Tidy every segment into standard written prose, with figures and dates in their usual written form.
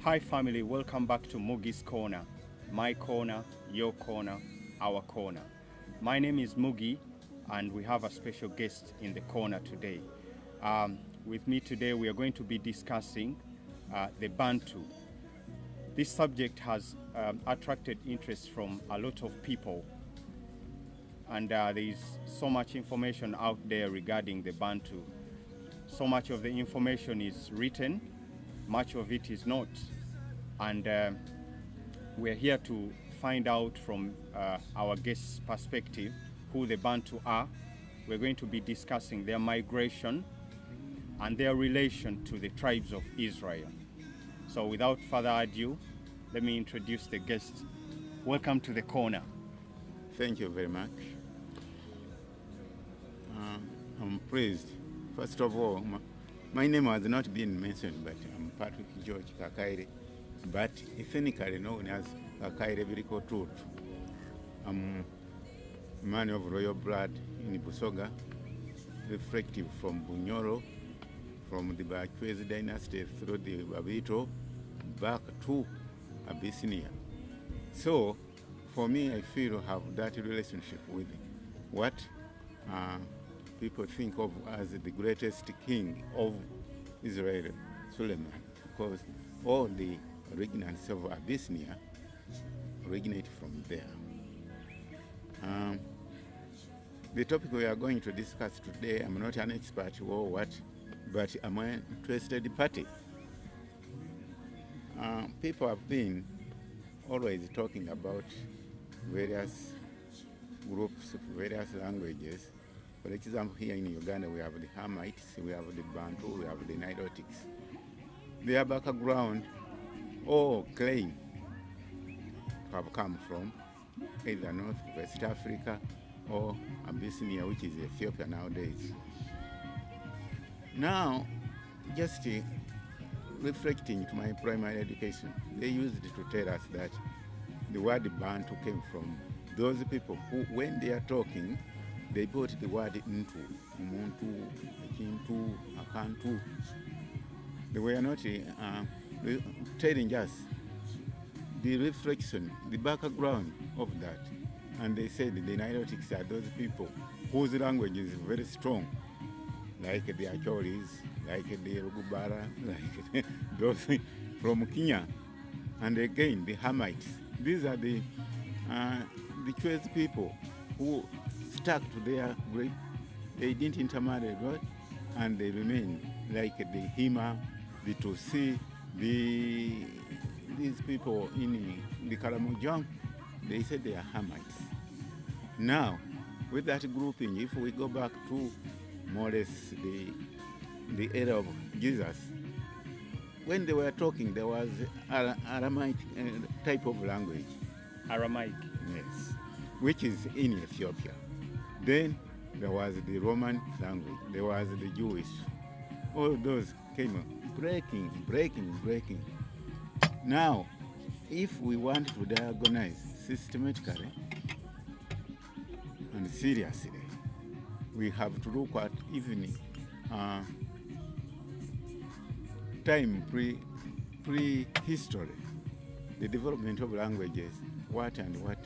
Hi family, welcome back to Muggi's Corner. My corner, your corner, our corner. My name is Muggi and we have a special guest in the corner today. With me today we are going to be discussing the Bantu. This subject has attracted interest from a lot of people, and there is so much information out there regarding the Bantu. So much of the information is written, much of it is not. And we're here to find out from our guest's perspective who the Bantu are. We're going to be discussing their migration and their relation to the tribes of Israel. So without further ado, let me introduce the guest. Welcome to the corner. Thank you very much. I'm pleased. First of all, my name has not been mentioned, but I'm Patrick George Kakaire, but ethnically known as Kakaire Biriko Tut. I'm a man of royal blood in Busoga, reflective from Bunyoro, from the Bakwezi dynasty through the Babito back to Abyssinia. So, for me, I feel I have that relationship with what people think of as the greatest king of Israel, Suleiman, because all the originals of Abyssinia originate from there. The topic we are going to discuss today, I'm not an expert or what, but I'm an interested party. People have been always talking about various groups of various languages. For example, here in Uganda, we have the Hamites, we have the Bantu, we have the Nilotics. Their background all claim to have come from either North West Africa or Abyssinia, which is Ethiopia nowadays. Now, just reflecting to my primary education, they used to tell us that the word Bantu came from those people who, when they are talking, they put the word into, umuntu, ekintu, akantu. They were not telling us the reflection, the background of that. And they said the Nilotics are those people whose language is very strong, like the Achoris, like the Rugubara, like those from Kenya. And again, the Hamites. These are the choice people who stuck to their group. They didn't intermarry, right? And they remain like the Hima, the Tusi, these people in the Karamojong. They said they are Hamites. Now, with that grouping, if we go back to more or less the era of Jesus, when they were talking, there was Aramaic type of language. Aramaic. Yes, which is in Ethiopia. Then there was the Roman language, there was the Jewish. All those came breaking. Now, if we want to diagnose systematically and seriously, we have to look at even time pre-history, the development of languages, what and what,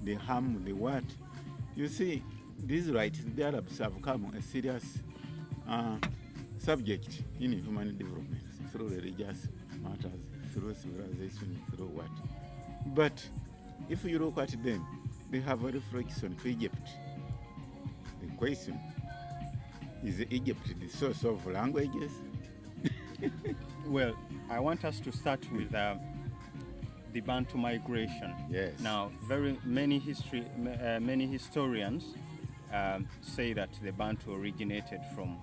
the harm, the what. You see, these rights, the Arabs have come a serious subject in human development through religious matters, through civilization, through what. But if you look at them, they have a reflection to Egypt. The question, is Egypt the source of languages? Well, I want us to start with the Bantu migration. Yes. Now, many historians say that the Bantu originated from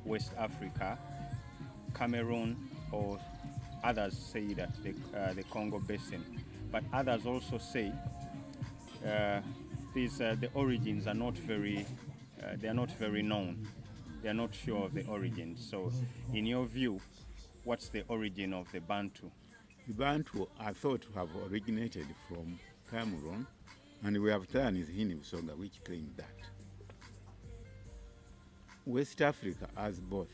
West Africa, Cameroon, or others say that the Congo Basin. But others also say the origins are not very known. They are not sure of the origins. So, in your view, what's the origin of the Bantu? The Bantu are thought to have originated from Cameroon, and we have Tanis in Busoga which claim that. West Africa has both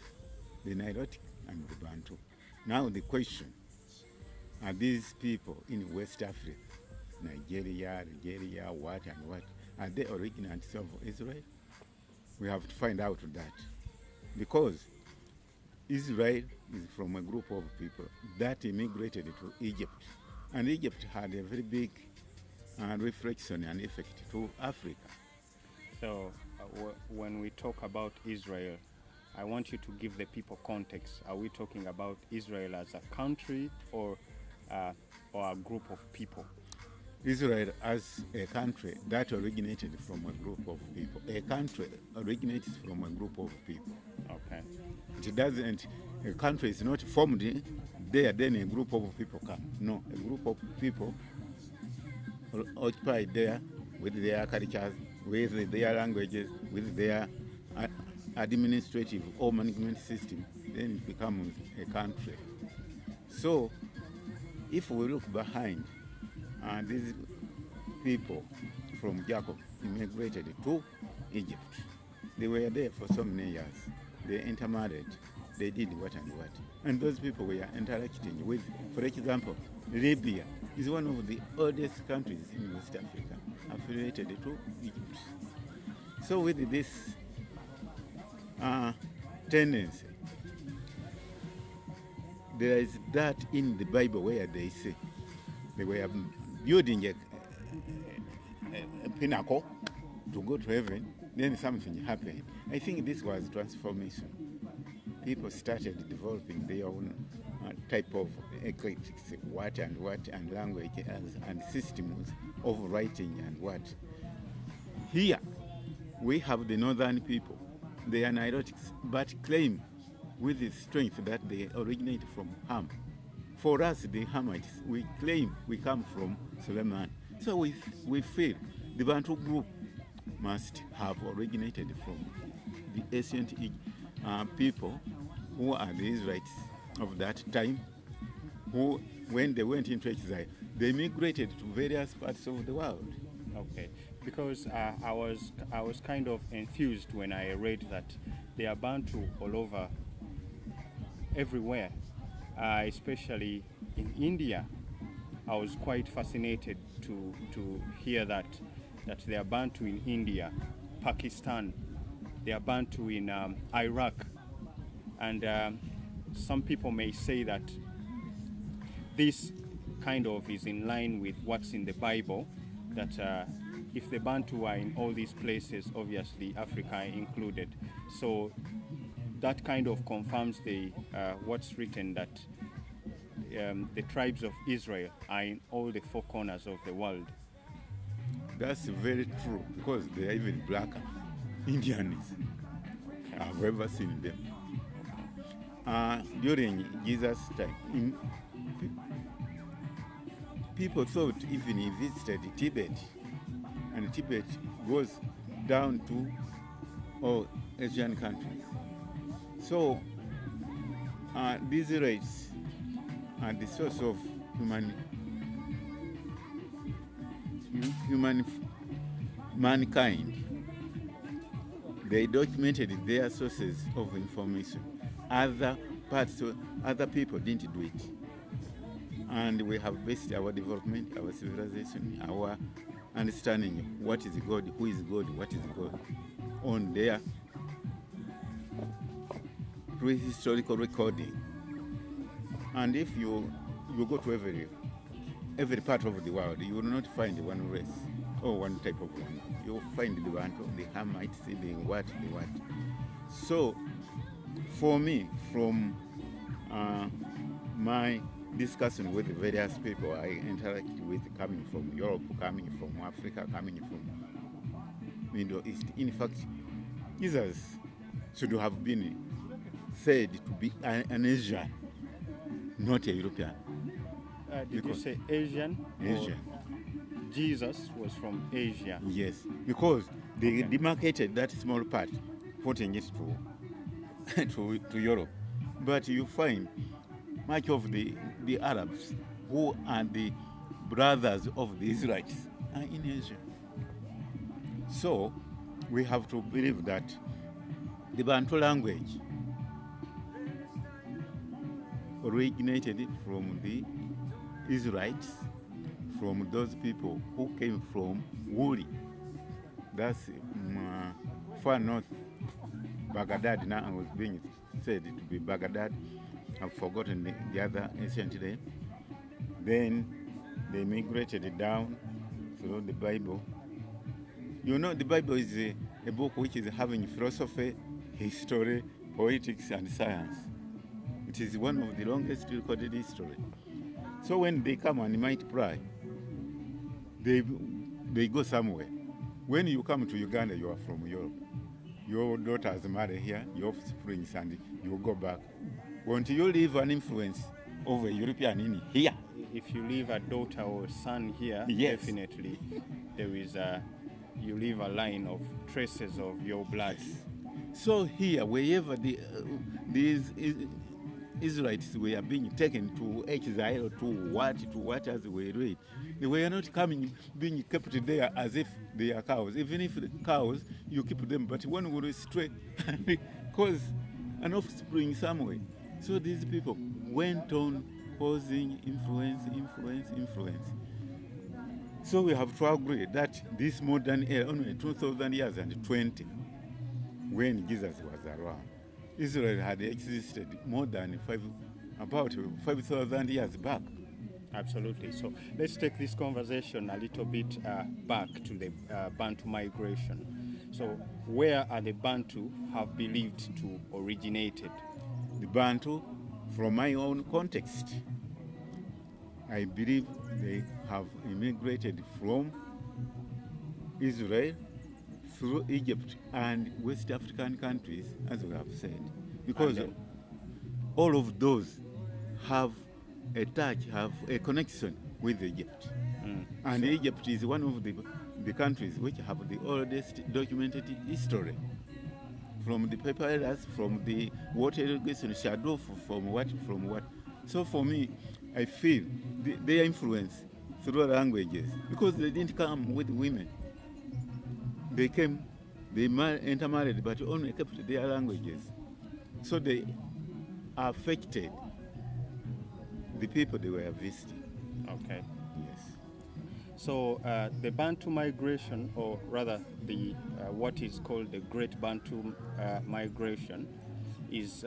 the Nilotic and the Bantu. Now the question, are these people in West Africa, Nigeria, Algeria, what and what, are they originants of Israel? We have to find out that, because Israel is from a group of people that immigrated to Egypt, and Egypt had a very big reflection and effect to Africa. So when we talk about Israel, I want you to give the people context. Are we talking about Israel as a country or a group of people? Israel as a country that originated from a group of people. A country originates from a group of people. Okay. It doesn't, a country is not formed there, then a group of people come. No, a group of people occupy there with their cultures, with their languages, with their administrative or management system, then it becomes a country. So, if we look behind, these people from Jacob immigrated to Egypt. They were there for so many years. They intermarried. They did what and what. And those people were interacting with, for example, Libya is one of the oldest countries in West Africa, affiliated to Egypt. So with this tendency, there is that in the Bible where they say they were building a pinnacle to go to heaven, then something happened. I think this was transformation. People started developing their own type of eclectics, what and language and systems of writing and what. Here, we have the northern people, they are Nilotics, but claim with the strength that they originate from Ham. For us, the Hamites, we claim we come from Suleiman. So we feel the Bantu group must have originated from the ancient people who are the Israelites of that time, who, when they went into exile, they migrated to various parts of the world. Okay, because I was kind of enthused when I read that there are Bantu all over, everywhere, especially in India. I was quite fascinated to hear that there are Bantu in India, Pakistan, there are Bantu in Iraq, and some people may say that this kind of is in line with what's in the Bible, that if the Bantu are in all these places, obviously Africa included. So that kind of confirms the what's written, that the tribes of Israel are in all the four corners of the world. That's very true, because they are even blacker Indians. Okay. I've ever seen them. During Jesus' time, people thought even he visited Tibet, and Tibet goes down to all Asian countries. So these races are the source of mankind. They documented their sources of information. Other people didn't do it. And we have based our development, our civilization, our understanding of what is God, who is God, what is God, on their prehistorical recording. And if you go to every part of the world, you will not find one race or one type of one. You will find the Bantu, the Hamites, the what. So, for me, from my discussion with the various people I interact with, coming from Europe, coming from Africa, coming from Middle East, in fact, Jesus should have been said to be an Asian, not a European. Did you say Asian? Asian. Jesus was from Asia. Yes, because they demarcated that small part, putting it to Europe. But you find much of the Arabs, who are the brothers of the Israelites, are in Asia. So we have to believe that the Bantu language originated from the Israelites from those people who came from Wuri. That's far north, Baghdad. Now I was being said to be Baghdad. I've forgotten the other ancient name. Then they migrated down through the Bible. You know, the Bible is a book which is having philosophy, history, politics, and science. It is one of the longest recorded history. So when they come and multiply, they go somewhere. When you come to Uganda, you are from Europe. Your daughters marry here, your offspring, and you go back. Won't you leave an influence of a European in here? If you leave a daughter or son here, yes, definitely there is you leave a line of traces of your blood. So here, wherever these Israelites were being taken to exile, to what as we read, they were not being kept there as if they are cows. Even if the cows, you keep them, but one will stray and cause an offspring somewhere. So these people went on causing influence. So we have to agree that this modern era, only 2,000 years and 20, when Jesus was around, Israel had existed more than about 5,000 years back. Absolutely. So let's take this conversation a little bit back to the Bantu migration. So where are the Bantu have believed to originated? The Bantu, from my own context, I believe they have immigrated from Israel through Egypt and West African countries, as we have said, because all of those have a connection with Egypt. And Egypt is one of the countries which have the oldest documented history. From the papyrus, from the water irrigation, shadow, from what. So for me, I feel their influence through languages, because they didn't come with women. They came, they intermarried, but only kept their languages. So they affected the people they were visiting. Okay. Yes. So the Bantu migration, or rather the what is called the Great Bantu migration, is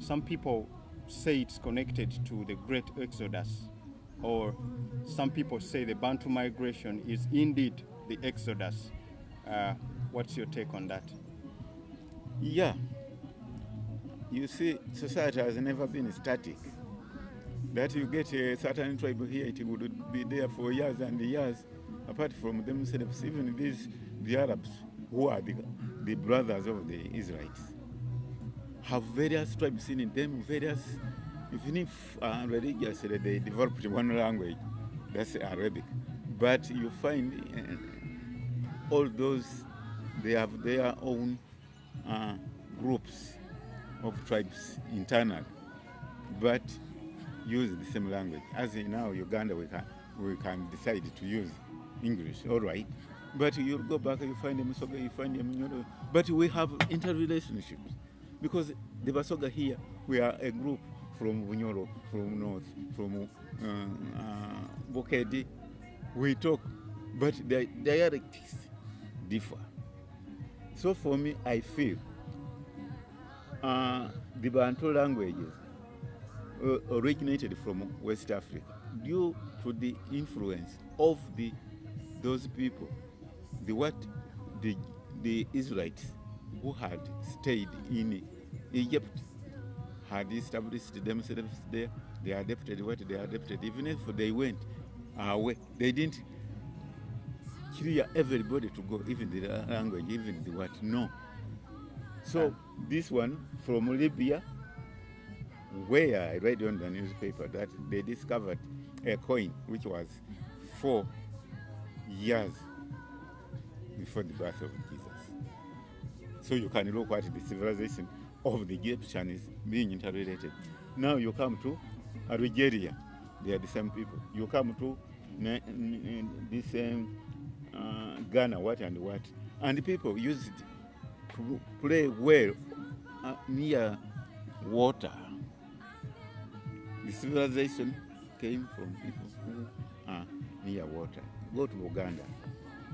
some people say it's connected to the Great Exodus, or some people say the Bantu migration is indeed the Exodus. What's your take on that? Yeah. You see, society has never been static. That you get a certain tribe here, it would be there for years and years, apart from themselves. Even the Arabs, who are the brothers of the Israelites, have various tribes in them, even if religiously they developed one language, that's Arabic. But you find all those, they have their own groups of tribes internal, but use the same language. As in now Uganda, we can decide to use English, all right. But you go back, you find them Soga, you find them Nyoro. But we have interrelationships, because the Basoga here, we are a group from Bunyoro, from North, from Bokedi. We talk, but the dialects differ. So for me, I feel the Bantu languages originated from West Africa due to the influence of those people, the Israelites who had stayed in Egypt, had established themselves there. They adapted what they adapted. Even if they went away, they didn't clear everybody to go, even the language, even the what. No. So this one from Libya, where I read on the newspaper that they discovered a coin which was 4 years before the birth of Jesus. So you can look at the civilization of the Egyptians being interrelated. Now you come to Algeria, they are the same people. You come to this Ghana, what and what. And the people used to play well near water. The civilization came from people who are near water. Go to Uganda.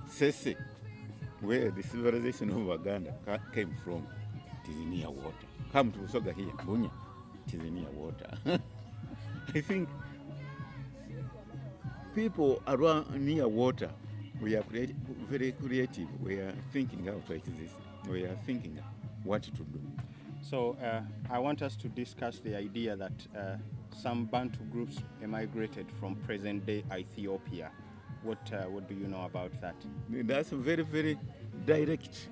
Sese, where the civilization of Uganda came from, it is near water. Come to Usoga here, Bunya, it is near water. I think people around near water, we are very creative. We are thinking how to exist. We are thinking what to do. So I want us to discuss the idea that some Bantu groups emigrated from present-day Ethiopia. What do you know about that? That's very, very direct.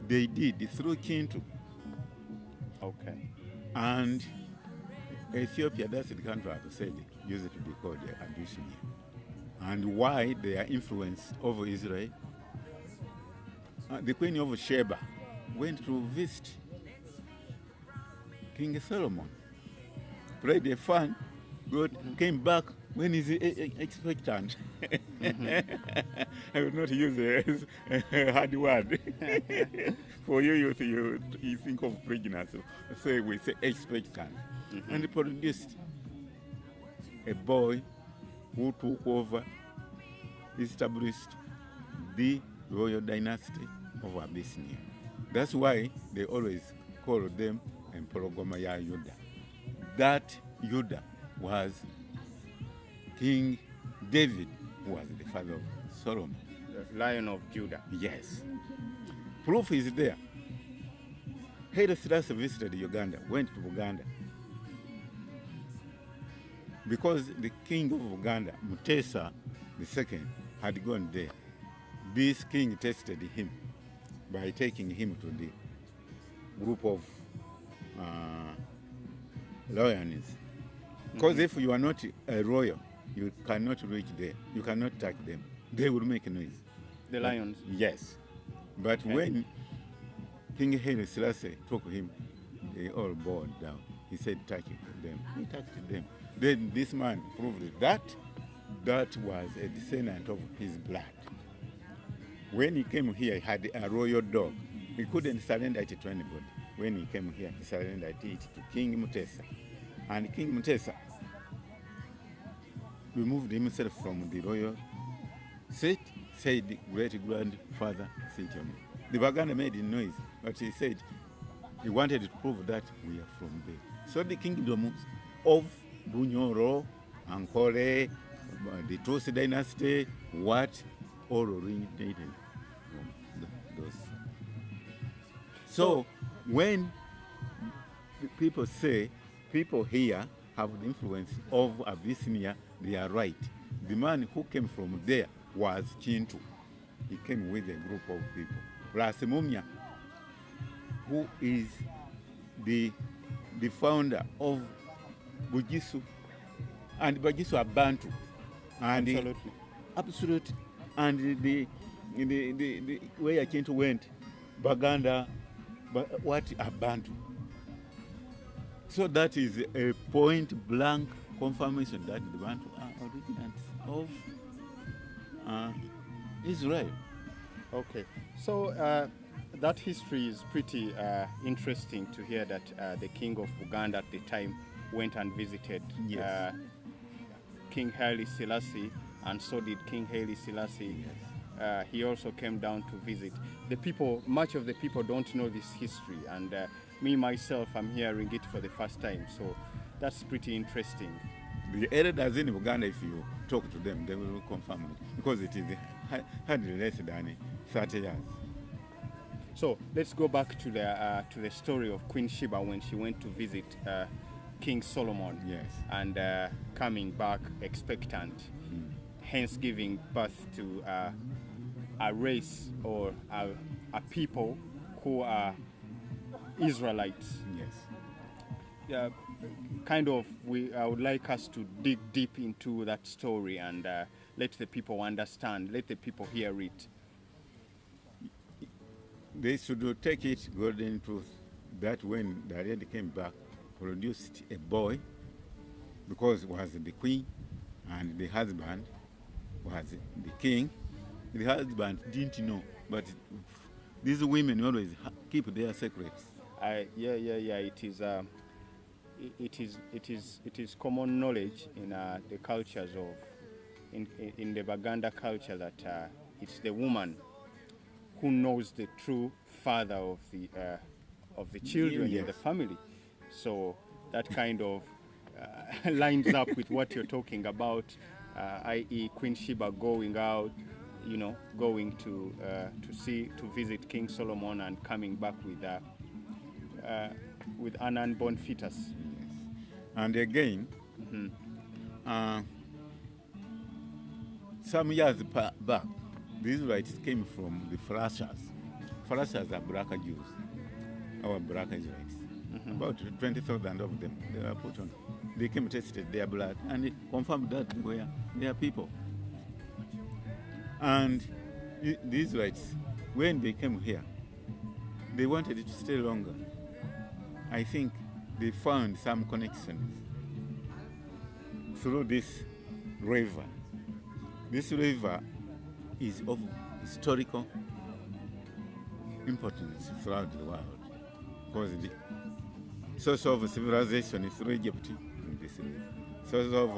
They did through Kintu. Okay. And Ethiopia, that's the country I've said, used to be called Abyssinia. And why their influence over Israel? The Queen of Sheba went to visit King Solomon, played a fan, came back when he's expectant. I will not use a hard word. For you youth, you think of pregnancy, so we say expectant. And he produced a boy who took over, established the royal dynasty of Abyssinia. That's why they always call them Emporogomaya Yuda. That Yuda was King David, who was the father of Solomon. The Lion of Judah. Yes. Proof is there. Haile Selassie visited Uganda, went to Uganda. Because the king of Uganda, Mutesa II, had gone there. This king tested him by taking him to the group of lions. Because if you are not a royal, you cannot reach there. You cannot touch them. They will make noise. The lions? Yes. But when King Haile Selassie took him, they all bowed down. He said, touch them. He touched them. Then this man proved that was a descendant of his blood. When he came here, he had a royal dog. He couldn't surrender it to anybody. When he came here, he surrendered it to King Mutesa. And King Mutesa removed himself from the royal seat, said great-grandfather sit on me. The Baganda made a noise, but he said he wanted to prove that we are from there. So the kingdoms of Bunyoro, Ankole, the Tosi dynasty, what all originated from those. So when people say people here have the influence of Abyssinia, they are right. The man who came from there was Kintu. He came with a group of people. Plus Mumia, who is the founder of Bugisu, and Bugisu are Bantu. And Absolutely. Absolutely. And the where Kintu went, Baganda, but what are Bantu? So that is a point blank confirmation that the Bantu are originals of Israel. Okay. So that history is pretty interesting to hear that the king of Uganda at the time went and visited King Haile Selassie, and so did King Haile Selassie. Yes. He also came down to visit. The people, much of the people don't know this history, and me myself, I'm hearing it for the first time. So that's pretty interesting. The elders in Uganda, if you talk to them, they will confirm it, because it is hardly less than 30 years. So let's go back to the story of Queen Sheba when she went to visit King Solomon. Yes. And coming back expectant, hence giving birth to a race or a people who are Israelites. Yes. Kind of, I would like us to dig deep into that story and let the people understand, let the people hear it. They should take it golden truth that when the lady came back, produced a boy, because it was the queen and the husband was the king. The husband didn't know, but these women always keep their secrets. Yeah. it is common knowledge in the cultures of in the Baganda culture that it's the woman who knows the true father of the children in the family. So that kind of lines up with what you're talking about, i.e. Queen Sheba going out, going to visit King Solomon and coming back with an unborn fetus. And again, some years back, the Israelites came from the Falashas. Falashas are black Jews, our black Israelites. About 20,000 of them, they were put on. They came tested their blood and it confirmed that they were their people. And the Israelites, when they came here, they wanted it to stay longer. I think they found some connections through this river. This river is of historical importance throughout the world because the source of civilization is through Egypt in this river. Source of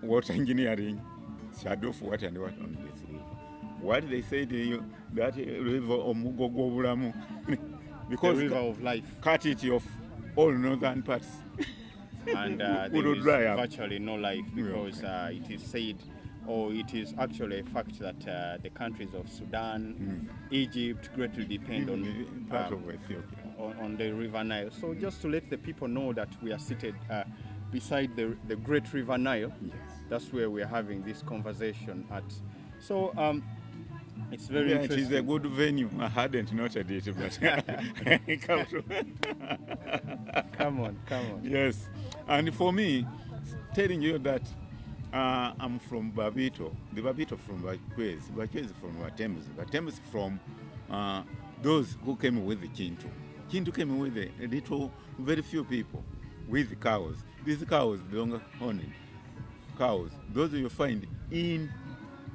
water engineering, shadow of water and water on this river. Why did they say that river Omugogobulamu? Because the river of life. Cut it off all northern parts. And there is virtually no life because it is said, or it is actually a fact that the countries of Sudan, Egypt greatly depend on part of Ethiopia. On the River Nile. So just to let the people know that we are seated beside the great River Nile. Yes. That's where we are having this conversation at. So it's very interesting. It is a good venue. I hadn't noted it, but come on. Yes, and for me, telling you that I'm from Babito, the Babito from Bakwezi from Batems from those who came with the Kintu. Kintu came with a little, very few people with cows. These cows, the long-horned cows, those you find in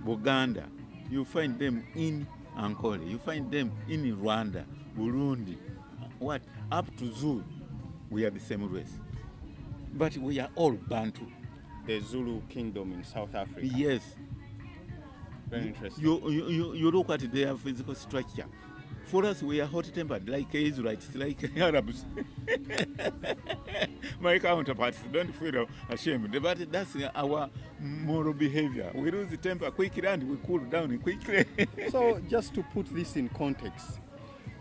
Buganda, you find them in Ankole, you find them in Rwanda, Burundi, up to Zulu, we are the same race. But we are all Bantu. The Zulu kingdom in South Africa. Yes. Very interesting. You look at their physical structure. For us, we are hot-tempered, like Israelites, like Arabs. My counterparts don't feel ashamed, but that's our moral behavior. We lose the temper quickly and we cool down quickly. So just to put this in context,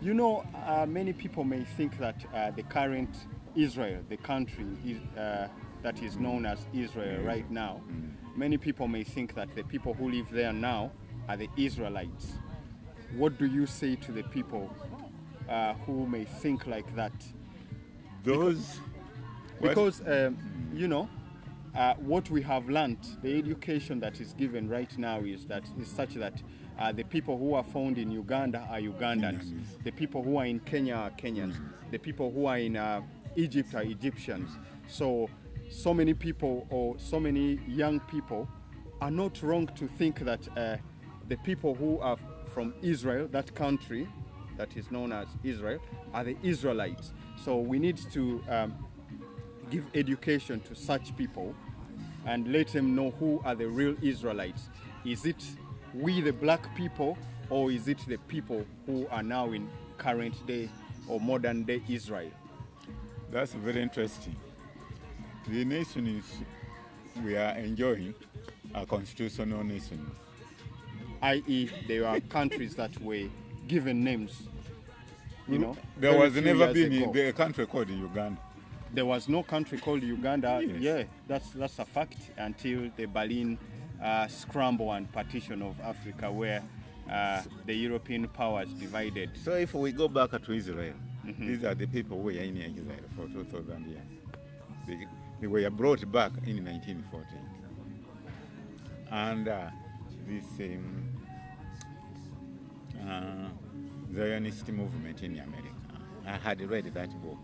many people may think that the current Israel, the country that is known as Israel right now, many people may think that the people who live there now are the Israelites. What do you say to the people who may think like that? Because what we have learned, the education that is given right now is such that the people who are found in Uganda are Ugandans. The people who are in Kenya are Kenyans. The people who are in Egypt are Egyptians. So many people or so many young people are not wrong to think that the people who are from Israel, that country that is known as Israel, are the Israelites. So we need to give education to such people and let them know who are the real Israelites. Is it we the black people, or is it the people who are now in current day or modern day Israel? That's very interesting. The nation we are enjoying are constitutional nations. I.e., there are countries that were given names. There was never been a country called Uganda. There was no country called Uganda. Yes. Yeah, that's a fact until the Berlin scramble and partition of Africa, where the European powers divided. So if we go back to Israel, these are the people who were in exile for 2,000 years. They were brought back in 1914. And this Zionist movement in America. I had read that book.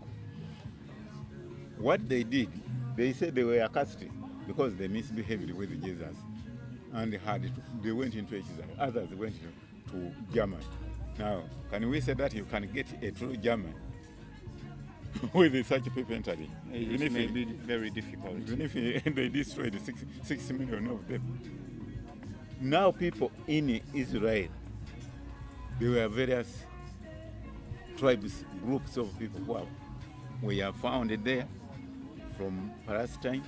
What they did, they said they were cursed because they misbehaved with Jesus, and they went into exile. Others went to Germany. Now, can we say that you can get a true German with such people entering. It may be very difficult. Even if they destroyed 6 million of them. Now people in Israel, there were various tribes, groups of people who were found there from Palestine,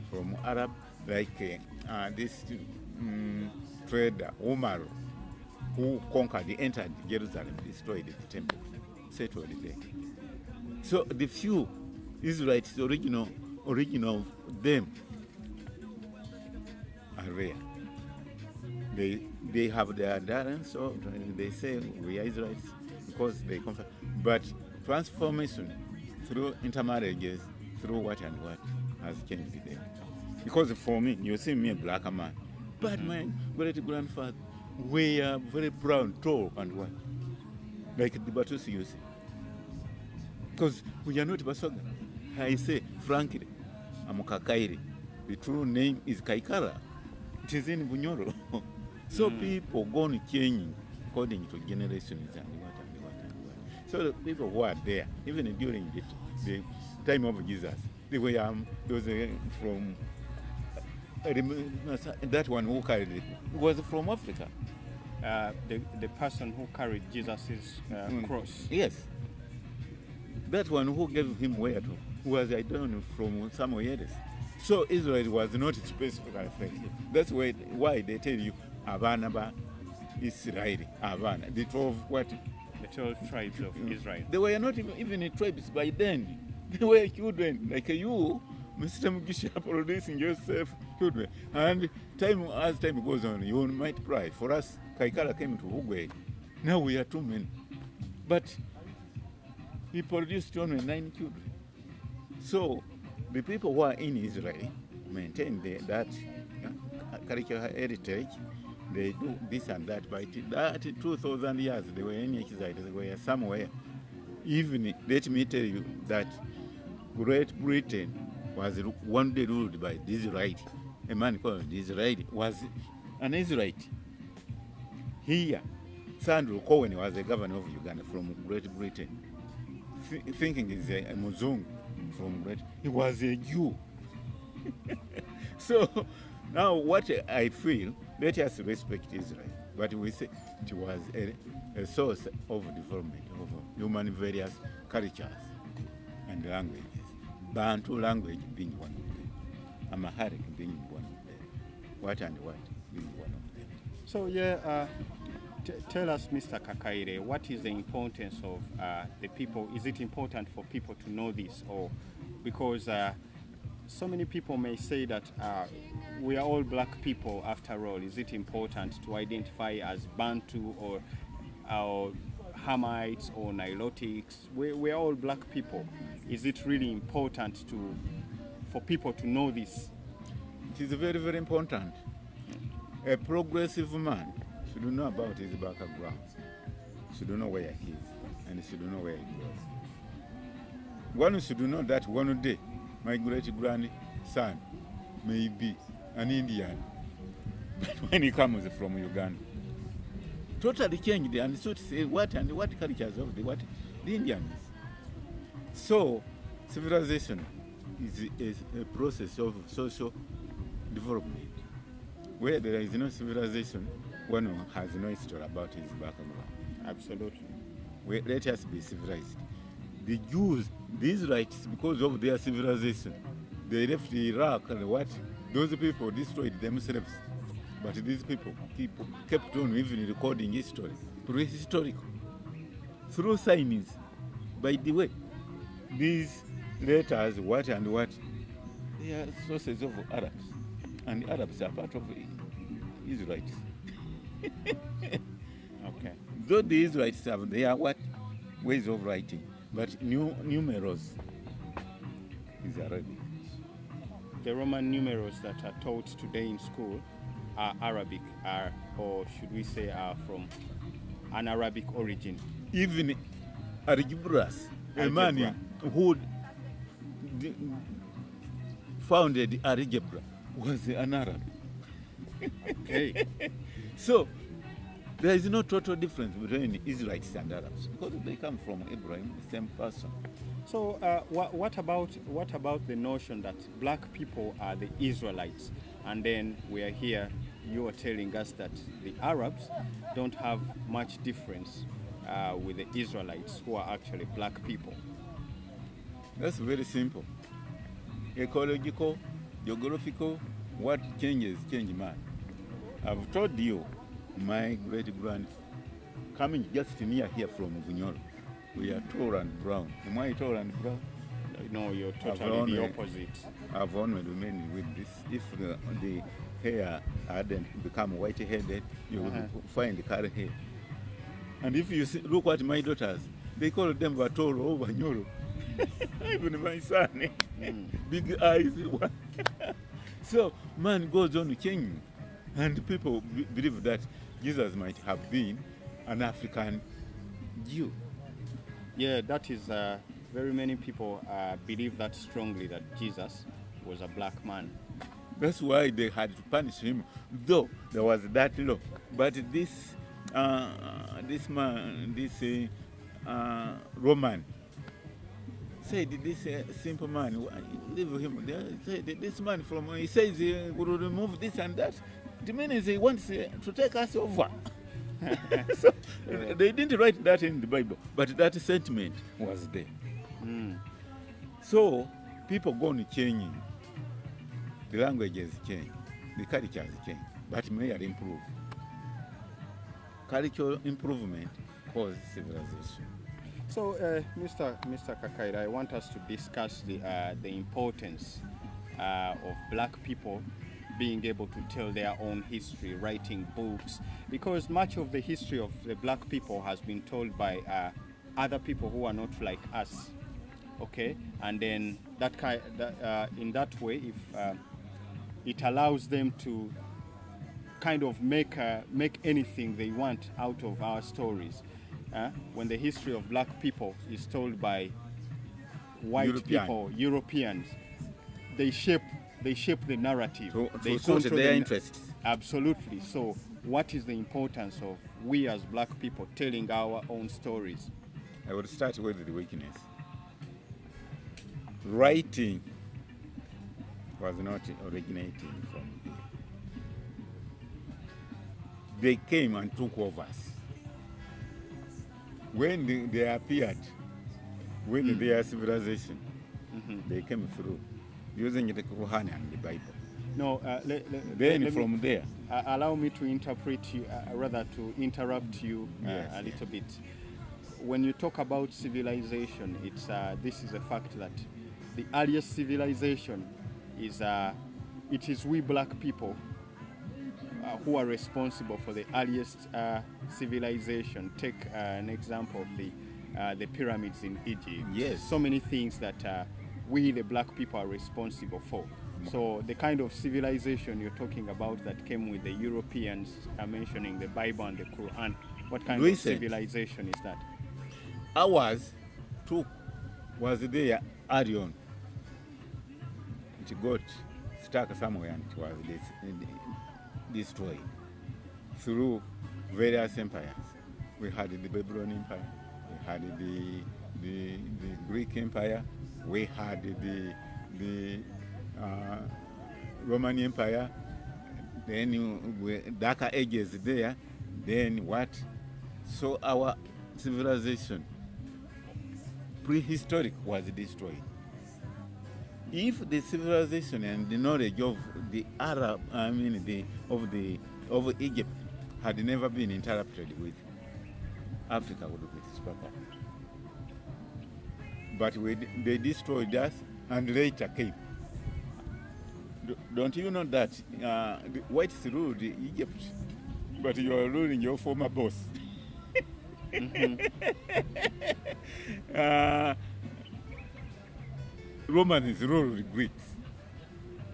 from Arab, like this trader Omar, who entered Jerusalem, destroyed the temple, settled there. So the few Israelites, original of them, are rare. They have their adherents, so they say we are Israelites because they come from. But transformation through intermarriages, through what and what, has changed them. Because for me, you see me a black man, but my great grandfather were very brown, tall, and what, like the Batusi you see. Because we are not Basoga. I say frankly, I'm Kakairi. The true name is Kaikara. It is in Bunyoro. So people go on changing according to generations and what. So the people who are there, even during the time of Jesus, they were those from that one who carried it was from Africa. The person who carried Jesus' cross. Yes. That one who gave him where to was, I don't know, from somewhere else. So Israel was not specifically affected. That's why they tell you Abanaba Israel, Abana, the 12 what? The 12 tribes of Israel. They were not even tribes by then. They were children, like you, Mr. Mugisha, producing yourself children. And as time goes on, you might cry. For us, Kaikara came to Ugwe. Now we are 2 men. But he produced only 9 children. So the people who are in Israel maintain that cultural heritage. They do this and that, but that 2,000 years they were in exile, they were somewhere. Even let me tell you that Great Britain was one day ruled by Disraeli. A man called Disraeli was an Israelite. Here, Sandro Cohen was the governor of Uganda from Great Britain. Thinking he's a Muzungu from Great, he was a Jew. So now what I feel, let us respect Israel, but we say it was a source of development of human various cultures and languages. Bantu language being one of them, Amharic being one of them, what and what being one of them. So tell us, Mr. Kakaire, what is the importance of the people? Is it important for people to know this, or because so many people may say that we are all black people after all? Is it important to identify as Bantu or Hamites or Nilotics? We are all black people. Is it really important for people to know this? It is very, very important. A progressive man should know about his background, should know where he is, and should know where he goes. One should know that one day my great-grandson may be an Indian, but when he comes from Uganda, totally changed and so to say what cultures of the Indians. So civilization is a process of social development. Where there is no civilization, one has no history about his background. Absolutely. Let us be civilized. The Jews, the Israelites, because of their civilization, they left Iraq and what? Those people destroyed themselves. But these people kept on even recording history, prehistorical, through signs. By the way, these letters, what and what, they are sources of Arabs. And Arabs are part of Israelites. Okay. Though the Israelites have their ways of writing, but numerals is Arabic. The Roman numerals that are taught today in school are Arabic, or should we say are from an Arabic origin. Even algebras, a man who founded algebra was an Arab. Okay. So there is no total difference between Israelites and Arabs because they come from Abraham, the same person. So what about the notion that black people are the Israelites, and then we are here, you are telling us that the Arabs don't have much difference with the Israelites, who are actually black people? That's very simple. Ecological, geographical, what changes change man. I've told you, my great grand coming just near here from Bunyoro, we are tall and brown. Am I tall and brown? No, you're totally the opposite. I've only remained with this. If the hair hadn't become white-headed, you would find the curly hair. And if you look at my daughters, they call them Batoro or Banyoro. Even my son, big eyes. So man goes on changing, and people believe that Jesus might have been an African Jew. Yeah, that is very many people believe that strongly, that Jesus was a black man. That's why they had to punish him, though there was that law. But this Roman said, this simple man, leave him. They said, this man he says he will remove this and that. It means he wants to take us over. So they didn't write that in the Bible, but that sentiment was there. So people go on changing. The languages change, the cultures change, but may improve. Cultural improvement causes civilization. So, Mr. Kakaira, I want us to discuss the importance of black people being able to tell their own history, writing books, because much of the history of the black people has been told by other people who are not like us. Okay, and then in that way, if it allows them to kind of make anything they want out of our stories. When the history of black people is told by white people, Europeans, they shape the narrative. They suit their interests. Absolutely. So what is the importance of we as black people telling our own stories? I would start with the weakness. Writing was not originating from here. They came and took over us. When they appeared with their civilization, they came through using the Quran and the Bible. No, from there, allow me to interpret you, rather to interrupt you a little bit. When you talk about civilization, this is a fact that the earliest civilization is it is we black people who are responsible for the earliest civilization. Take an example of the pyramids in Egypt. Yes. So many things that we the black people are responsible for. So the kind of civilization you're talking about that came with the Europeans mentioning the Bible and the Quran, what kind of civilization is that? Ours was there early on. It got stuck somewhere and it was destroyed through various empires. We had the Babylonian Empire, we had the Greek Empire, we had the Roman Empire, then darker ages there, then what? So our civilization, prehistoric, was destroyed. If the civilization and the knowledge of the Arab, of Egypt had never been interrupted with, Africa would be superpower. But they destroyed us and later came. Don't you know that the whites ruled Egypt, but you are ruling your former boss? Romans ruled Greeks.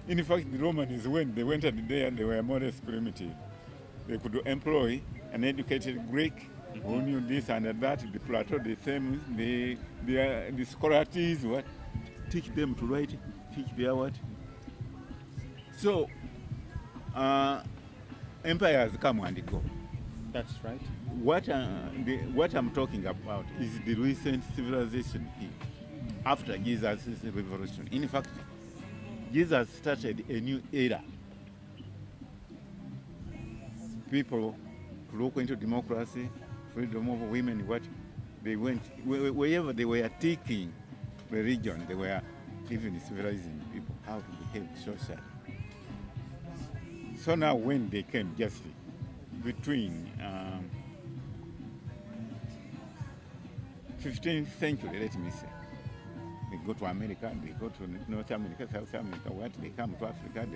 In fact, the Romans, when they went there, they were more or less primitive. They could employ an educated Greek who knew this and that, the Plato, the Thames, the Socrates, what? Teach them to write, teach their what? So, empires come and go. That's right. What I'm talking about is the recent civilization here. after Jesus' revolution. In fact, Jesus started a new era. People look into democracy, freedom of women, what they went, wherever they were taking religion, they were even civilizing people how to behave socially. So now when they came just between 15th century, let me say, they go to America, they go to North America, South America, what they come to Africa,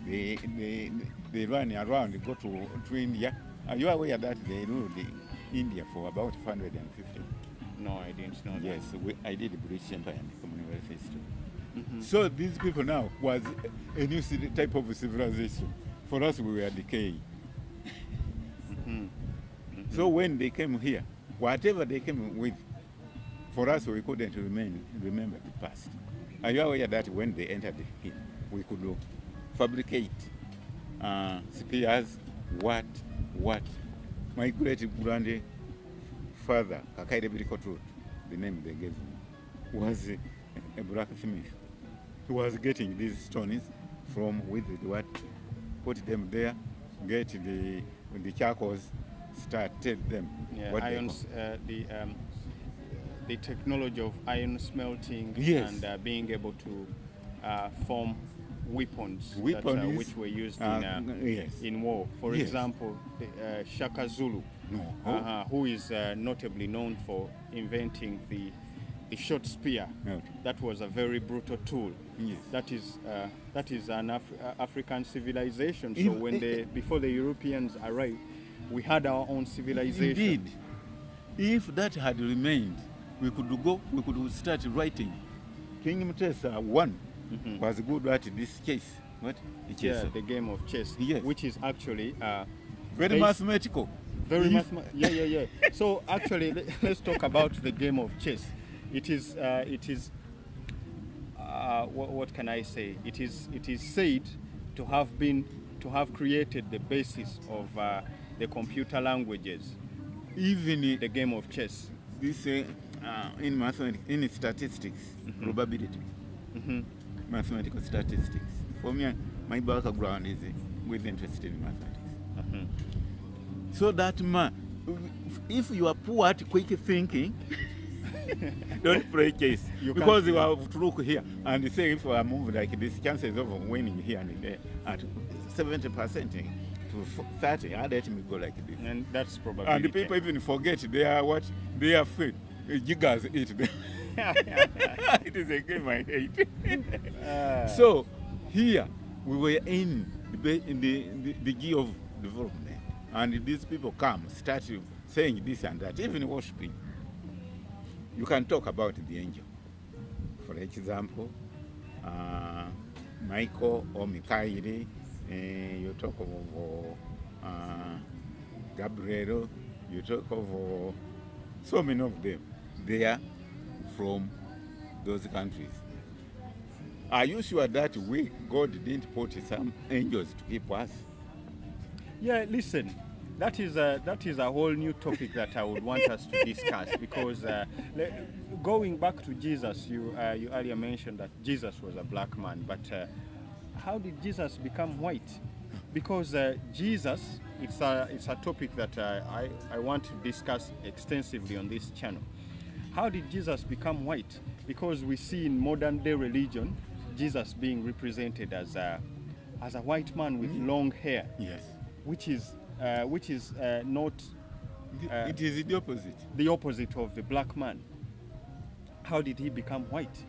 they run around, they go to India. Are you aware that they ruled India for about 150? No, I didn't know that. Yes, I did the British Empire and Commonwealth history. So these people now was a new type of civilization. For us, we were decaying. So when they came here, whatever they came with, for us, we couldn't remember the past. Are you aware that when they entered here, we could fabricate spears, what? My great-grandfather, Kakaide Birikotut, the name they gave him, was a blacksmith. He was getting these stones from with what, put them there, get the charcoals, started them. Yeah, irons, the technology of iron smelting, yes, and being able to form weapons that, which were used in war. For example, Shaka Zulu, who is notably known for inventing the short spear. That was a very brutal tool. Yes. That is an African civilization. So before the Europeans arrived, we had our own civilization. Indeed. If that had remained, we could start writing. King Mutesa one was good at this chess. What? Yeah, the game of chess, yes, which is actually very mathematical. Very mathematical. Yeah. So actually, let's talk about the game of chess. It is. What can I say? It is said to have created the basis of the computer languages. Even the game of chess. This in mathematics, in statistics, probability, mathematical statistics. For me, my background is with interest in mathematics. So that if you are poor at quick thinking, don't play chess. Because you have to look here and say if I move like this, chances of winning here and there at 70% to 30, let me go like this. And that's probably. And the people even forget they are fed. Jiggers eat them. It is a game I hate. So here we were in the gear of development, and these people come, start saying this and that, even worshiping. You can talk about the angel. For example, Michael or Mikaeli, you talk of Gabriel, you talk of so many of them. They are from those countries. Are you sure that God didn't put some angels to keep us? Yeah, listen, that is a whole new topic that I would want us to discuss, because going back to Jesus, you earlier mentioned that Jesus was a black man, but how did Jesus become white? Because Jesus, it's a topic that I want to discuss extensively on this channel. How did Jesus become white? Because we see in modern day religion, Jesus being represented as a white man with long hair. Yes. Which is not. It is the opposite. The opposite of the black man. How did he become white?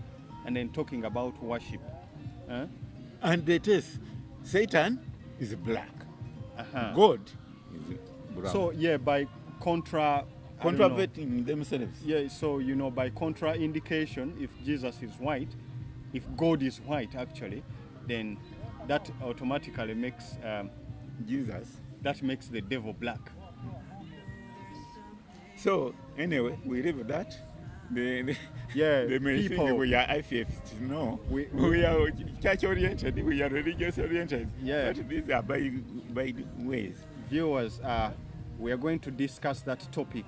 And then talking about worship. And the test, Satan is black. God is brown. So yeah, by contraventing themselves. Yeah, so by contraindication, if Jesus is white, if God is white actually, then that automatically makes Jesus. That makes the devil black. So anyway, we leave that. They may think we are atheists. No, we are church oriented. We are religious oriented. Yeah, but these are by ways. Viewers, we are going to discuss that topic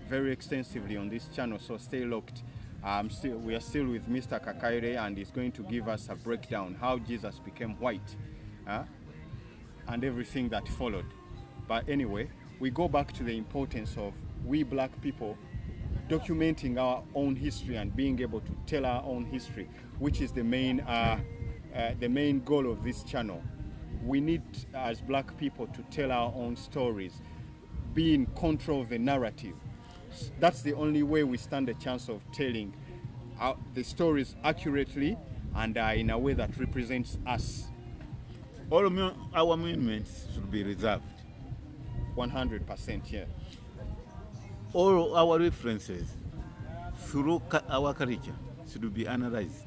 very extensively on this channel. So stay locked. We are still with Mr. Kakaire, and he's going to give us a breakdown how Jesus became white and everything that followed. But anyway, we go back to the importance of we black people documenting our own history and being able to tell our own history, which is the main goal of this channel. We need, as black people, to tell our own stories, be in control of the narrative. That's the only way we stand a chance of telling the stories accurately and in a way that represents us. All our monuments should be reserved. 100%, yeah. All our references through our culture should be analyzed.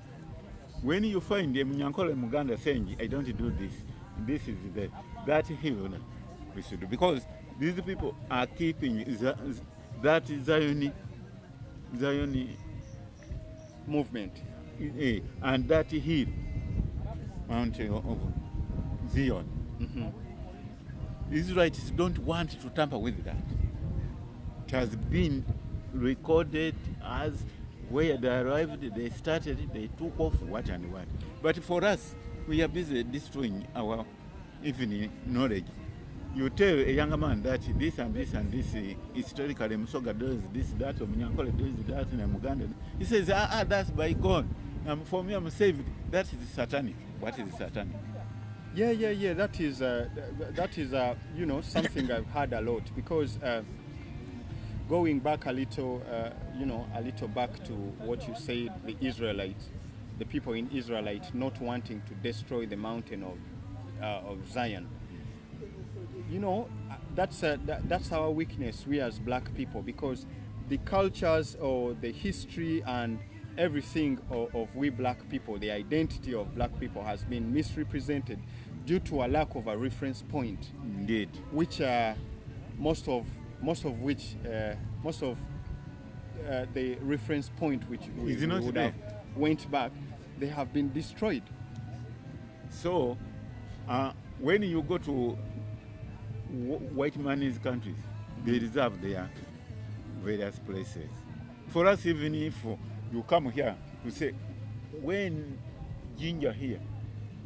When you find a Munyankole Muganda saying, I don't do this, this is that hill, we should do. Because these people are keeping that Zion movement. And that hill, mountain of Zion. Mm-hmm. Israelites don't want to tamper with that. It has been recorded as where they arrived, they started, they took off, what and what. But for us, we are busy destroying our even knowledge. You tell a younger man that this and this and this historically Musoga does this, that, or Munyankole does that, and Muganda. He says, that's bygone. For me, I'm saved. That is satanic. What is satanic? Yeah. That is something I've heard a lot, because going back a little back to what you said, the Israelites, the people in Israelite not wanting to destroy the mountain of Zion. That's our weakness, we as black people, because the cultures or the history and everything of we black people, the identity of black people has been misrepresented due to a lack of a reference point. Indeed. Which most of the reference point which we would have went back, they have been destroyed. So when you go to white man's countries, they reserve their various places. For us, even if you come here, you say, when Ginger here,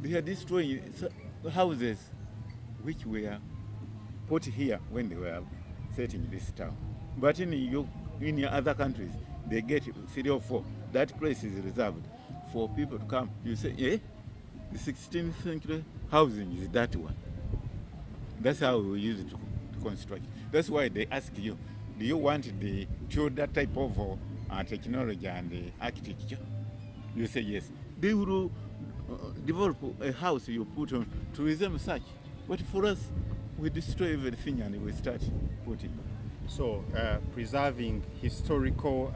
they are destroying houses which were put here when they were setting this town. But in your other countries, they get 3 or 4. That place is reserved for people to come. You say, the 16th century housing is that one. That's how we use it to construct. That's why they ask you, do you want the Tudor type of technology and architecture? You say yes. They will develop a house you put on to resemble such. But for us, we destroy everything and we start putting. So preserving historical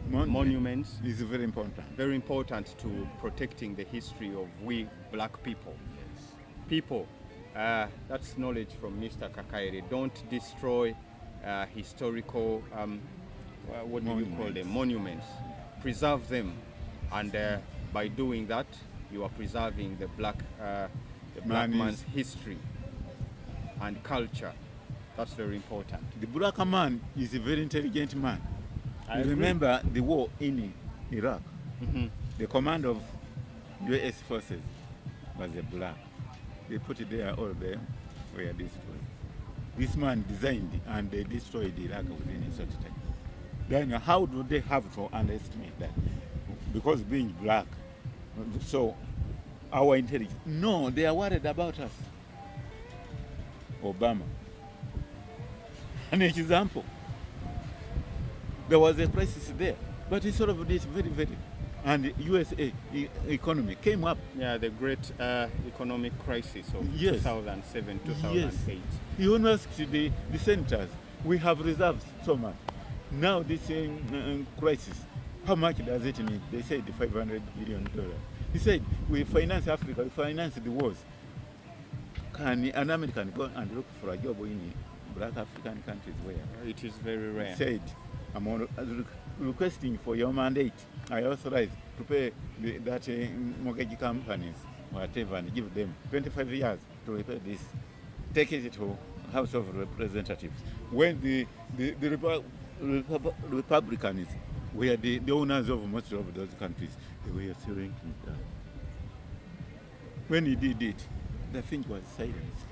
monuments is very important. Very important to protecting the history of we black people. Yes. People, that's knowledge from Mr. Kakaire. Don't destroy historical, what do you call them? Monuments. Preserve them, and by doing that, you are preserving the black man's history and culture. That's very important. The black man is a very intelligent man. I remember the war in Iraq. Mm-hmm. The command of U.S. forces was a black. They put it there, all they were destroyed. This man designed and they destroyed Iraq within a short time. Then how do they have to underestimate that? Because being black, so our intelligence. No, they are worried about us. Obama. An example. There was a crisis there, but he solved it very, very. And USA economy came up. Yeah, the great economic crisis of 2007, 2008. Yes. You want to ask the senators, we have reserves so much. Now this crisis, how much does it need? They said $500 billion. He said, we finance Africa, we finance the wars. Can an American go and look for a job in black African countries where? It is very rare. He said, I'm requesting for your mandate. I authorize to pay that mortgage companies, whatever, and give them 25 years to repay this. Take it to House of Representatives. When the Republicans where the owners of most of those countries, they were shrinking down. When he did it, the thing was silenced.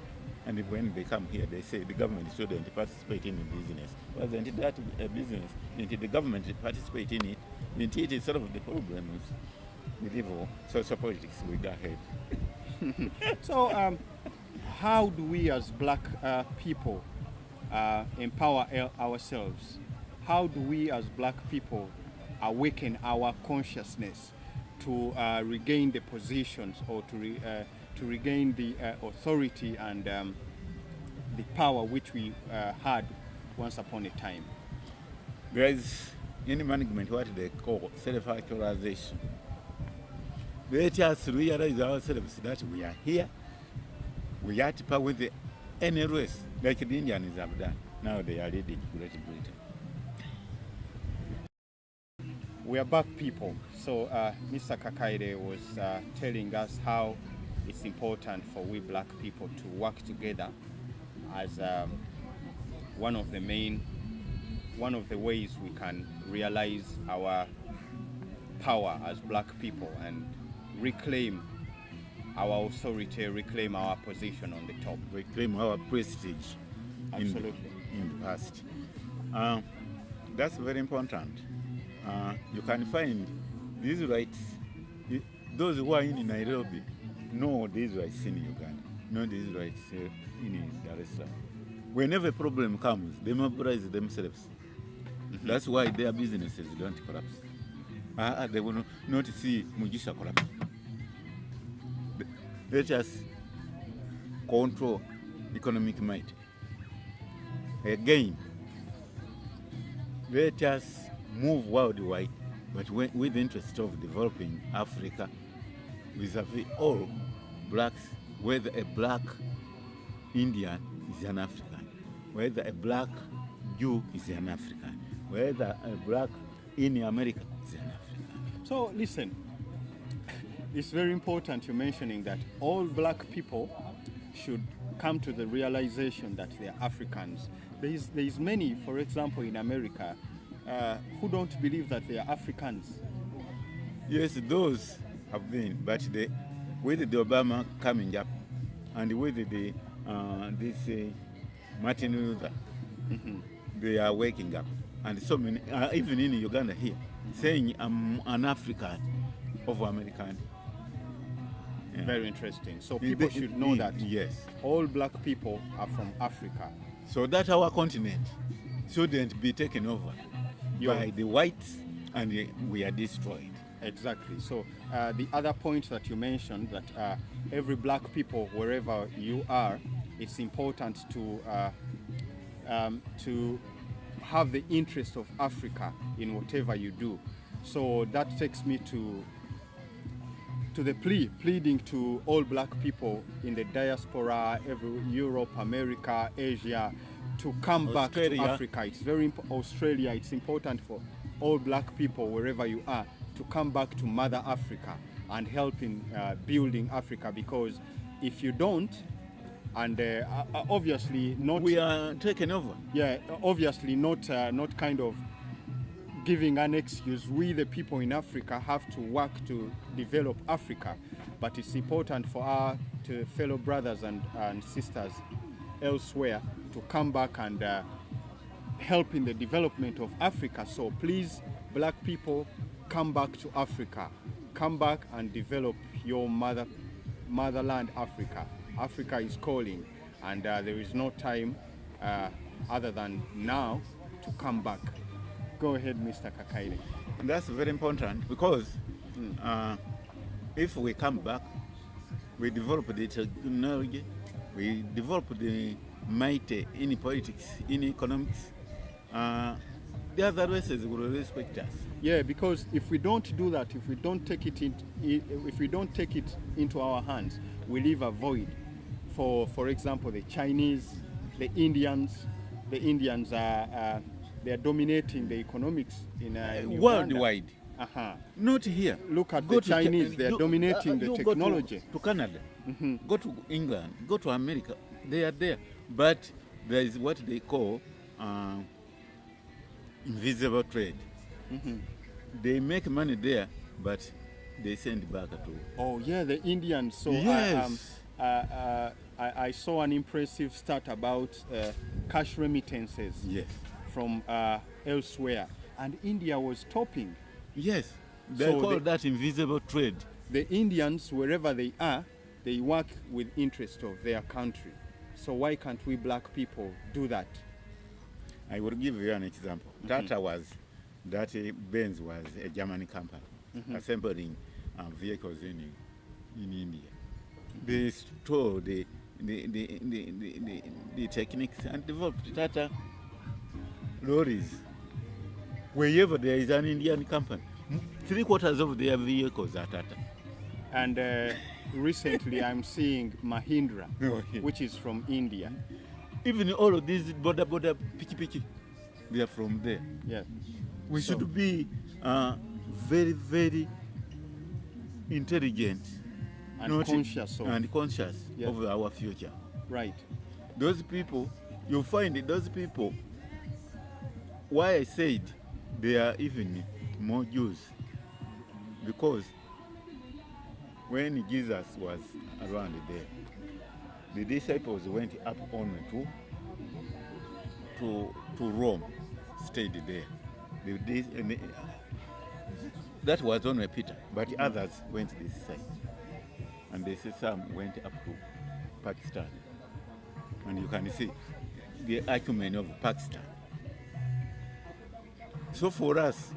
And when they come here, they say the government shouldn't participate in business. Wasn't that a business? Didn't the government participate in it? Didn't it solve the problems with evil social politics we got ahead? So, how do we as black people empower ourselves? How do we as black people awaken our consciousness to regain the positions or to regain the authority and the power which we had once upon a time? There is in management what they call self-actualization. Let us realize ourselves that we are here, we are at par with any race, like the Indians have done. Now they are leading Great Britain. We are black people. So Mr. Kakaide was telling us how it's important for we black people to work together as one of the ways we can realize our power as black people and reclaim our authority, reclaim our position on the top. Reclaim our prestige. Absolutely. In the past. That's very important. You can find these rights, those who are in Nairobi know these rights in Uganda, know these rights in Dar es Salaam. Whenever a problem comes, they mobilize themselves. Mm-hmm. That's why their businesses don't collapse. They will not see Mugisha collapse. Let us control economic might. Again, let us move worldwide, but with the interest of developing Africa vis-a-vis all blacks, whether a black Indian is an African, whether a black Jew is an African, whether a black in America is an African. So listen, it's very important you're mentioning that all black people should come to the realization that they're Africans. There is many, for example, in America, who don't believe that they are Africans. Yes, those have been, but with the Obama coming up and with the this Martin Luther, mm-hmm. They are waking up, and so many, even in Uganda here, saying I'm an African of American. Yeah. Very interesting. So people should know that yes, all black people are from Africa. So that our continent shouldn't be taken over by the whites and we are destroyed. Exactly. So the other point that you mentioned, that every black people, wherever you are, it's important to have the interest of Africa in whatever you do. So that takes me to the pleading to all black people in the diaspora, Europe, America, Asia, to come back to Africa. It's very Australia. It's important for all black people, wherever you are, to come back to Mother Africa and help in building Africa. Because if you don't, and obviously not, we are taken over. Yeah, obviously not kind of giving an excuse. We, the people in Africa, have to work to develop Africa, but it's important for our fellow brothers and sisters elsewhere to come back and help in the development of Africa. So please, black people, come back to Africa. Come back and develop your motherland, Africa. Africa is calling, and there is no time other than now to come back. Go ahead, Mr. Kakaide. And that's very important because if we come back, we develop the technology, we develop the might in politics, in economics. The other races will respect us. Yeah, because if we don't do that, if we don't take it into our hands, we leave a void. For example, the Chinese, the Indians are they are dominating the economics in worldwide. Not here. Look at the Chinese; they are dominating the technology. Go to Canada, mm-hmm. Go to England, go to America. They are there, but there is what they call invisible trade. They make money there, but they send back to. Oh yeah, the Indians. So Yes. I saw an impressive stat about cash remittances Yes. from elsewhere, and India was topping. Yes. They So call that invisible trade. The Indians, wherever they are, they work with interest of their country. So why can't we black people do that? I will give you an example. Benz was a German company assembling vehicles in India. They stole the techniques and developed Tata lorries. Wherever there is an Indian company, 3/4 of their vehicles are Tata. And recently I'm seeing Mahindra, Okay. which is from India. Even all of these border piki, they are from there. Yeah. We So- should be very, very intelligent And conscious of. and conscious Yeah. of our future. Right. Those people, you'll find those people, why I said they are even more Jews, because when Jesus was around there, the disciples went up only to Rome, stayed there. That was only Peter, but others went this side. And they say some went up to Pakistan. And you can see the acumen of Pakistan. So for us,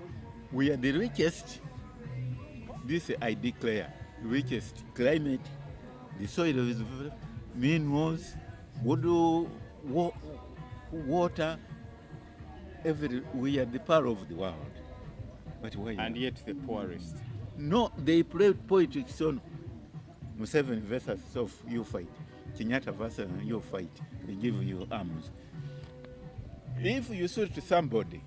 we are the richest, this I declare, richest climate, the soil is minerals, water, we are the power of the world. But why? And yet the poorest. No, they play politics on Museveni versus South, you fight. Kenyatta versus you fight. They give you arms. If you shoot somebody,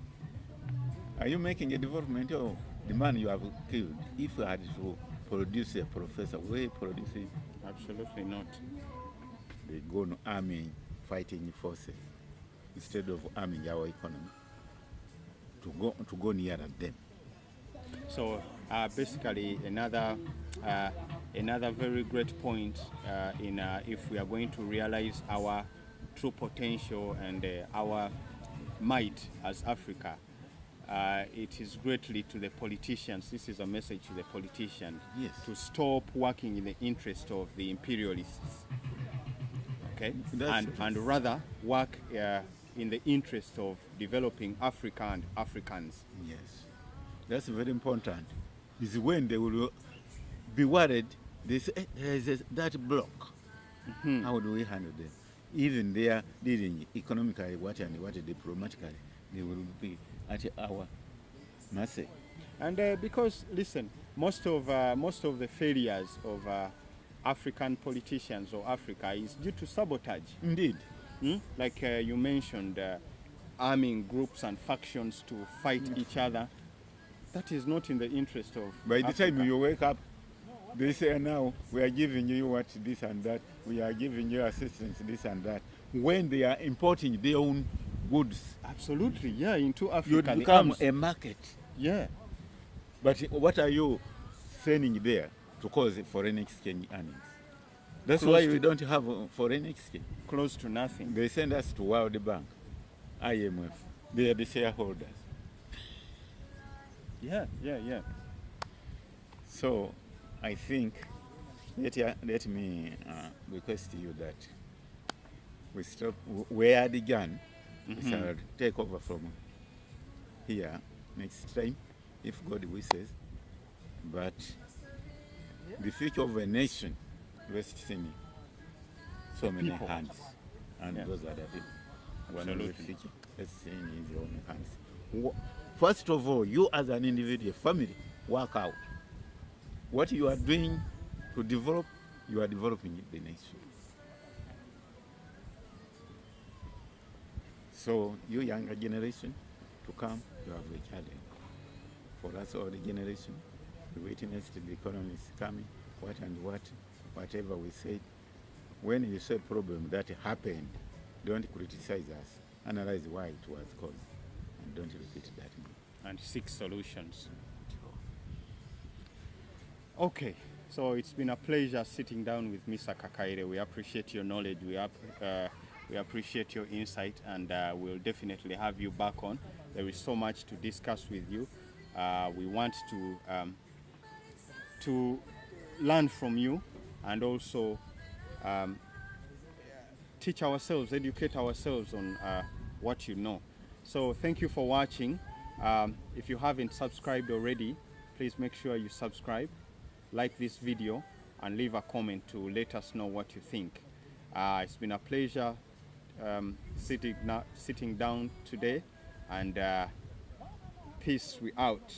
are you making a development or the man you have killed? If you had to produce a professor, where you produce it? Absolutely not. They go to arming fighting forces instead of arming our economy to go nearer them. So basically another very great point in if we are going to realize our true potential and our might as Africa, it is greatly to the politicians. This is a message to the politicians. Yes. To stop working in the interest of the imperialists. Okay. And rather work in the interest of developing Africa and Africans. Yes, that's very important. Is when they will be worried, they say, there is that block. How do we handle them? Even they are dealing economically, what diplomatically, they will be at our mercy. And because, listen, most of the failures of African politicians or Africa is due to sabotage. Indeed. Like you mentioned, arming groups and factions to fight each other. That is not in the interest of By the Africa. time you wake up, they say now we are giving you what this and that, we are giving you assistance this and that. When they are importing their own goods, Absolutely, yeah, into you Africa. the become arms- a market. Yeah, But what are you sending there to cause foreign exchange earnings? That's Close why to- we don't have foreign exchange. close to nothing. They send us to World Bank, IMF. They are the shareholders. Yeah. So I think, let me request you that we stop where the gun shall take over from here next time, if God wishes. But the future of a nation rests in so many people. hands, and Yeah. those other people. One of the Absolutely. future rests in his own hands. First of all, you as an individual, family, work out what you are doing to develop. You are developing the nation. So you younger generation to come, you have a challenge. For us, older generation, we witnessed the economy is coming, whatever we said. When you say problem that happened, don't criticize us. Analyze why it was caused, and don't repeat that. and seek solutions. Okay, so it's been a pleasure sitting down with Mr. Kakaire. We appreciate your knowledge, we appreciate your insight, and we'll definitely have you back on. There is so much to discuss with you. We want to learn from you, and also teach ourselves, educate ourselves on what you know. So thank you for watching. If you haven't subscribed already, please make sure you subscribe, like this video, and leave a comment to let us know what you think. It's been a pleasure sitting down today, and peace, we out.